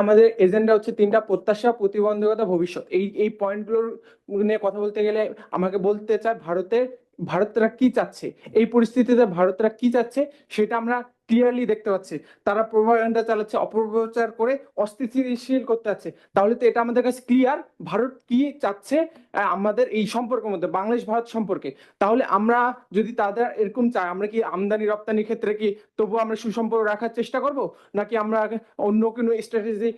আমাদের এজেন্ডা হচ্ছে তিনটা: প্রত্যাশা, প্রতিবন্ধকতা, ভবিষ্যৎ। এই পয়েন্টগুলোর নিয়ে কথা বলতে গেলে আমাকে বলতে চাই ভারতরা কি চাচ্ছে। এই পরিস্থিতিতে ভারতরা কি চাচ্ছে সেটা আমরা ক্লিয়ারলি দেখতে পাচ্ছি। তারা প্রোপাগান্ডা চালাচ্ছে, অপপ্রচার করে অস্থিতিশীল করতে যাচ্ছে। তাহলে তো এটা আমাদের কাছে ক্লিয়ার ভারত কি চাচ্ছে আমাদের এই সম্পর্কের মধ্যে, বাংলাদেশ ভারত সম্পর্কে। তাহলে আমরা যদি তাদের এরকম চাই, আমরা কি আমদানি রপ্তানির ক্ষেত্রে কি তবুও আমরা সুসম্পর্ক রাখার চেষ্টা করব, নাকি আমরা অন্য কোনো স্ট্র্যাটেজি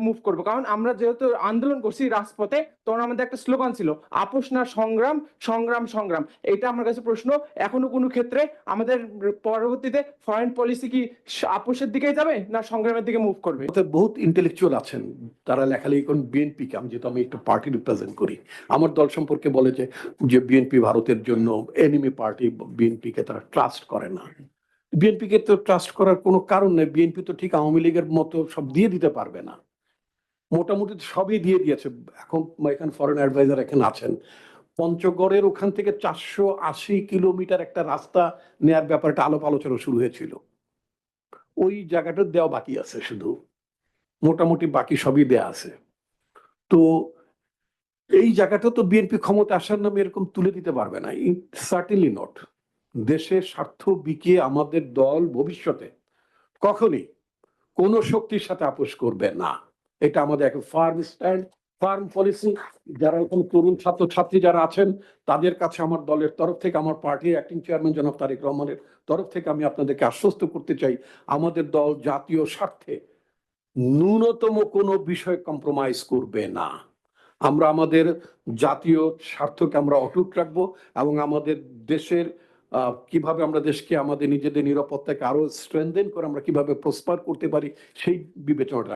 মুভ করবো? কারণ আমরা যেহেতু আন্দোলন করছি রাজপথে, তখন আমাদের একটা স্লোগান ছিল আপোষ না সংগ্রাম, সংগ্রাম সংগ্রাম। এটা আমার কাছে প্রশ্ন, এখনো কোনো ক্ষেত্রে আমাদের পরবর্তীতে ফরেন পলিসি কি আপোষের দিকে যাবে না সংগ্রামের দিকে মুভ করবে? বহুত ইন্টেলেকচুয়াল আছেন, তারা লেখালেখি করেন বিএনপিকে, আমি যেহেতু আমি একটা পার্টি রিপ্রেজেন্ট করি, আমার দল সম্পর্কে বলে যে বিএনপি ভারতের জন্য এনিমি পার্টি, বিএনপিকে তারা ট্রাস্ট করে না। বিএনপিকে তো ট্রাস্ট করার কোনো কারণ নেই, বিএনপি তো ঠিক আওয়ামী লীগের মতো সব দিয়ে দিতে পারবে না, মোটামুটি সবই দিয়ে দিয়েছে। এখন এখানে ফরেন অ্যাডভাইজার এখানে আছেন, পঞ্চগড়ের ওখান থেকে 480 কিলোমিটার একটা রাস্তা নেয়ার ব্যাপারটা আলাপ আলোচনা শুরু হয়েছিল, ওই জায়গাটা দেওয়া বাকি আছে, শুধু মোটামুটি বাকি সবই দেয়া আছে। তো এই জায়গাটা তো বিএনপি ক্ষমতা আসার নামে এরকম তুলে দিতে পারবে না, সার্টেনলি নট। দেশের স্বার্থ বিকিয়ে আমাদের দল ভবিষ্যতে কখনই কোন শক্তির সাথে আপোষ করবে না। এটা আমাদের একটা ফার্ম স্ট্যান্ড, ফার্ম পলিসি। যারা এখন তরুণ ছাত্র ছাত্রী যারা আছেন, তাদের কাছে আমার দলের তরফ থেকে, আমার পার্টির অ্যাক্টিং চেয়ারম্যান জনাব তারেক রহমানের তরফ থেকে আমি আপনাদেরকে আশ্বস্ত করতে চাই, আমাদের দল জাতীয় স্বার্থে ন্যূনতম কোনো বিষয় কম্প্রোমাইজ করবে না। আমরা আমাদের জাতীয় স্বার্থকে আমরা অটুট রাখবো, এবং আমাদের দেশের কিভাবে আমরা দেশকে আমাদের নিজেদের নিরাপত্তাকে আরো স্ট্রেনথেন করে আমরা কিভাবে প্রসপার করতে পারি সেই বিবেচনাটা